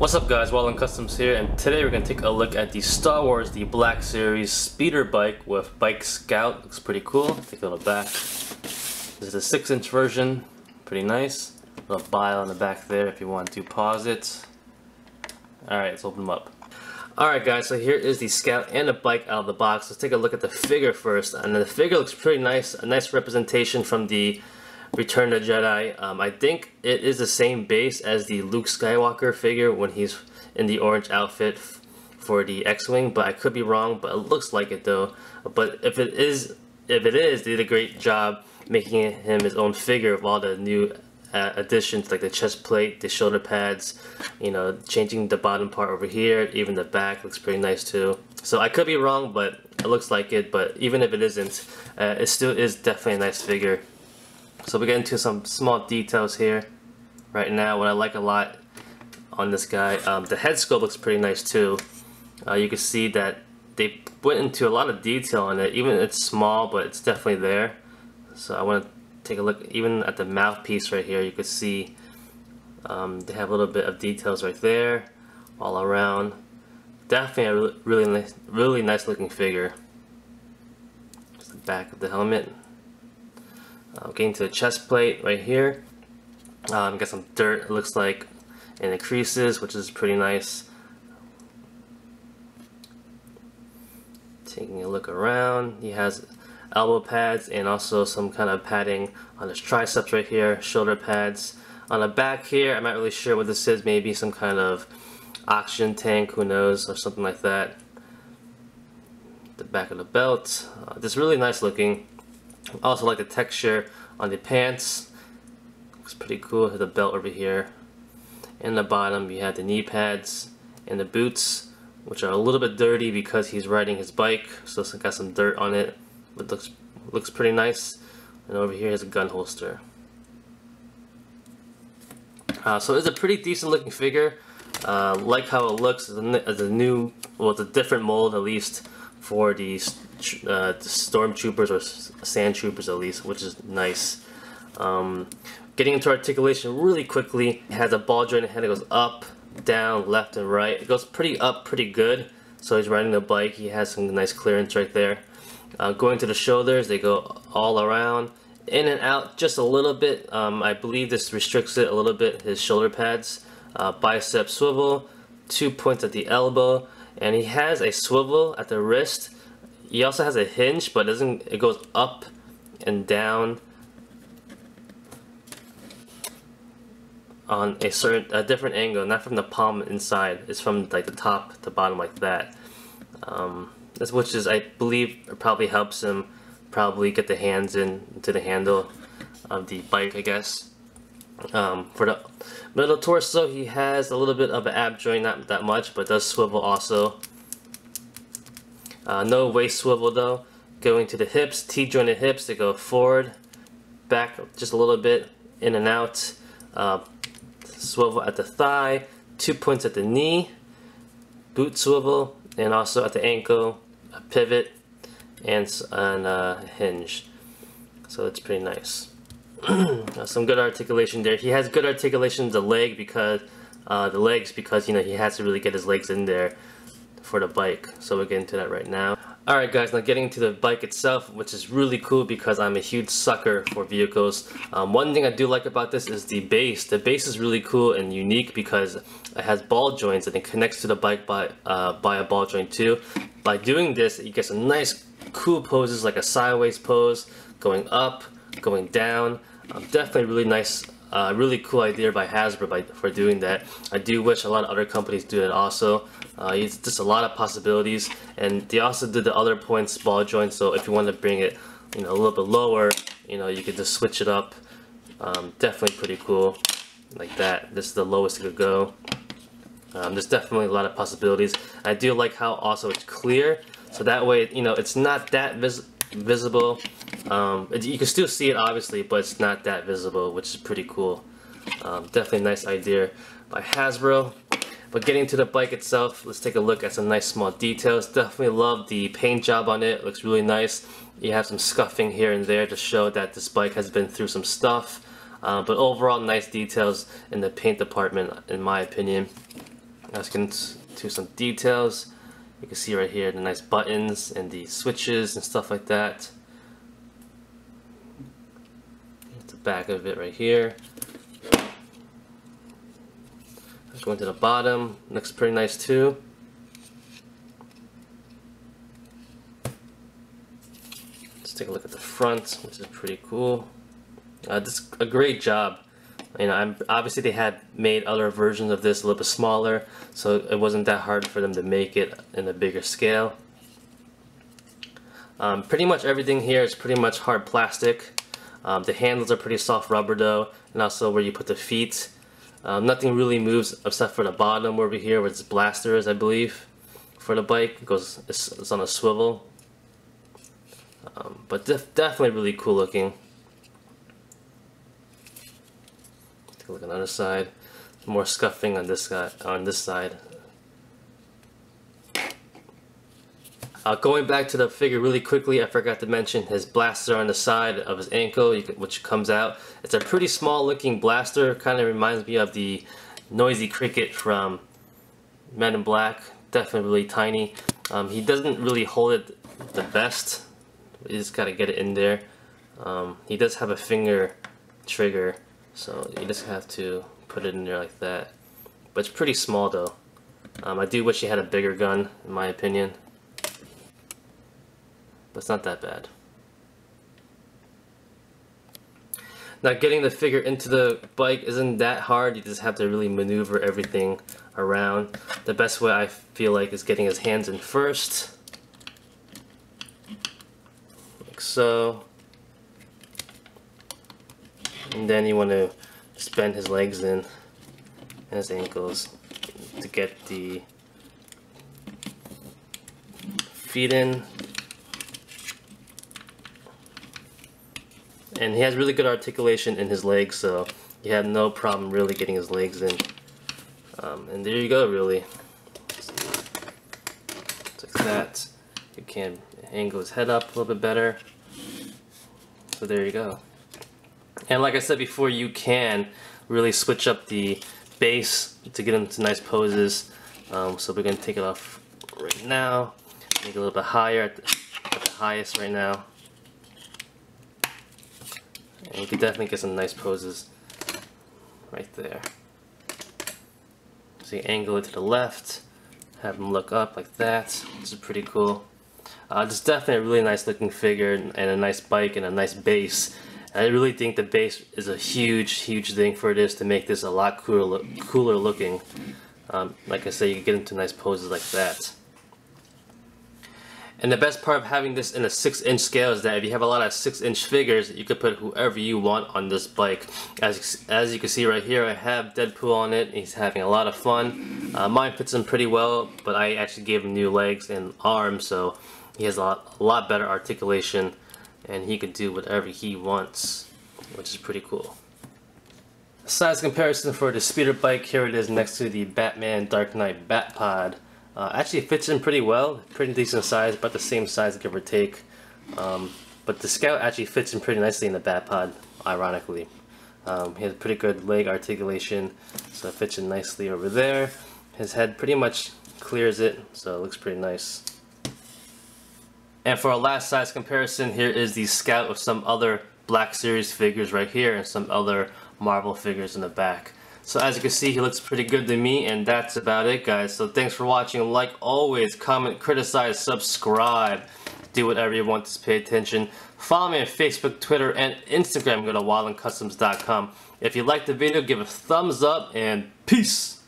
What's up guys, Wallen Customs here, and today we're going to take a look at the Star Wars The Black Series speeder bike with Bike Scout. Looks pretty cool. Take a look back. This is a 6-inch version. Pretty nice. A little dial on the back there if you want to pause it. Alright, let's open them up. Alright guys, so here is the Scout and the bike out of the box. Let's take a look at the figure first. And the figure looks pretty nice. A nice representation from the Return of the Jedi. I think it is the same base as the Luke Skywalker figure when he's in the orange outfit for the X-Wing, but I could be wrong, but it looks like it though. But if it is, they did a great job making him his own figure of all the new additions, like the chest plate, the shoulder pads, you know, changing the bottom part over here, even the back looks pretty nice too. So I could be wrong, but it looks like it. But even if it isn't, it still is definitely a nice figure. So we get into some small details here right now. What I like a lot on this guy, the head sculpt looks pretty nice too. You can see that they went into a lot of detail on it. Even it's small, but it's definitely there. So I want to take a look even at the mouthpiece right here. You can see they have a little bit of details right there, all around. Definitely a really nice looking figure. Just the back of the helmet. Getting to the chest plate right here. Got some dirt, it looks like, in the creases, which is pretty nice. Taking a look around, he has elbow pads and also some kind of padding on his triceps right here, shoulder pads. On the back here, I'm not really sure what this is, maybe some kind of oxygen tank, who knows, or something like that. The back of the belt, this really nice looking. I also like the texture on the pants. Looks pretty cool. The belt over here. In the bottom you have the knee pads and the boots, which are a little bit dirty because he's riding his bike, so it's got some dirt on it. But looks pretty nice. And over here is a gun holster. So it's a pretty decent looking figure. Like how it looks as a new, well, it's a different mold at least for the stormtroopers or sand troopers at least, which is nice. Getting into articulation really quickly, it has a ball jointed head that goes up, down, left, and right. It goes pretty up, pretty good. So he's riding the bike, he has some nice clearance right there. Going to the shoulders, they go all around, in and out just a little bit. I believe this restricts it a little bit, his shoulder pads. Bicep swivel, 2 points at the elbow, and he has a swivel at the wrist. He also has a hinge, but it goes up and down on a different angle, not from the palm inside. It's from like the top to bottom like that. Which is, I believe, probably helps him probably get the hands into the handle of the bike, I guess. For the middle torso, he has a little bit of an ab joint, not that much, but does swivel also. No waist swivel though. Going to the hips, T-jointed hips, they go forward, back just a little bit, in and out. Swivel at the thigh, 2 points at the knee, boot swivel, and also at the ankle, a pivot, and a hinge. So it's pretty nice. Some good articulation there. He has good articulation the legs because you know he has to really get his legs in there for the bike. So we'll get into that right now. Alright guys, now getting into the bike itself, which is really cool because I'm a huge sucker for vehicles. One thing I do like about this is the base. The base is really cool and unique because it has ball joints and it connects to the bike by a ball joint too. By doing this, you get some nice cool poses like a sideways pose, going up, going down. Definitely really nice, really cool idea by Hasbro for doing that. I do wish a lot of other companies do it also. It's just a lot of possibilities, and they also did the other points ball joint. So if you want to bring it, you know, a little bit lower, you know, you could just switch it up. Definitely pretty cool, like that. This is the lowest it could go. There's definitely a lot of possibilities. I do like how also it's clear, so that way, you know, it's not that visible. You can still see it obviously, but it's not that visible, which is pretty cool. Definitely a nice idea by Hasbro. But getting to the bike itself, let's take a look at some nice small details. Definitely love the paint job on it. It looks really nice. You have some scuffing here and there to show that this bike has been through some stuff. But overall, nice details in the paint department, in my opinion. Let's get into some details. You can see right here the nice buttons and the switches and stuff like that. That's the back of it right here. Let's go into the bottom. Looks pretty nice too. Let's take a look at the front, which is pretty cool. This is a great job. You know, obviously they had made other versions of this a little bit smaller, so it wasn't that hard for them to make it in a bigger scale. Pretty much everything here is pretty much hard plastic. The handles are pretty soft rubber though, and also where you put the feet. Nothing really moves except for the bottom over here where it's blasters, I believe, for the bike. It's on a swivel. But definitely really cool looking. Take a look on the other side. More scuffing on this side. Going back to the figure really quickly, I forgot to mention his blaster on the side of his ankle, which comes out. It's a pretty small looking blaster, kind of reminds me of the Noisy Cricket from Men in Black. Definitely really tiny. He doesn't really hold it the best. You just gotta get it in there. He does have a finger trigger, so you just have to put it in there like that. But it's pretty small though. I do wish he had a bigger gun, in my opinion. But it's not that bad. Now getting the figure into the bike isn't that hard. You just have to really maneuver everything around. The best way I feel like is getting his hands in first. Like so. And then you want to just bend his legs in and his ankles to get the feet in. And he has really good articulation in his legs, so you have no problem really getting his legs in. And there you go, really. Like that. You can angle his head up a little bit better. So there you go. And like I said before, you can really switch up the base to get into nice poses. So we're going to take it off right now. Make it a little bit higher at the highest right now. And you can definitely get some nice poses right there. So you angle it to the left, have him look up like that, which is pretty cool. This is definitely a really nice looking figure and a nice bike and a nice base. And I really think the base is a huge thing for this to make this a lot cooler looking. Like I said, you can get into nice poses like that. And the best part of having this in a 6-inch scale is that if you have a lot of 6-inch figures, you could put whoever you want on this bike. As you can see right here, I have Deadpool on it. He's having a lot of fun. Mine fits him pretty well, but I actually gave him new legs and arms, so he has a lot better articulation, and he could do whatever he wants, which is pretty cool. Size comparison for the speeder bike, here it is next to the Batman Dark Knight Bat Pod. Actually it fits in pretty well, pretty decent size, about the same size give or take. But the Scout actually fits in pretty nicely in the Bat Pod, ironically. He has pretty good leg articulation, so it fits in nicely over there. His head pretty much clears it, so it looks pretty nice. And for our last size comparison, here is the Scout with some other Black Series figures right here and some other Marvel figures in the back. So as you can see, he looks pretty good to me, and that's about it, guys. So thanks for watching. Like always, comment, criticize, subscribe. Do whatever you want to pay attention. Follow me on Facebook, Twitter, and Instagram. Go to wildlandcustoms.com. If you liked the video, give a thumbs up, and peace!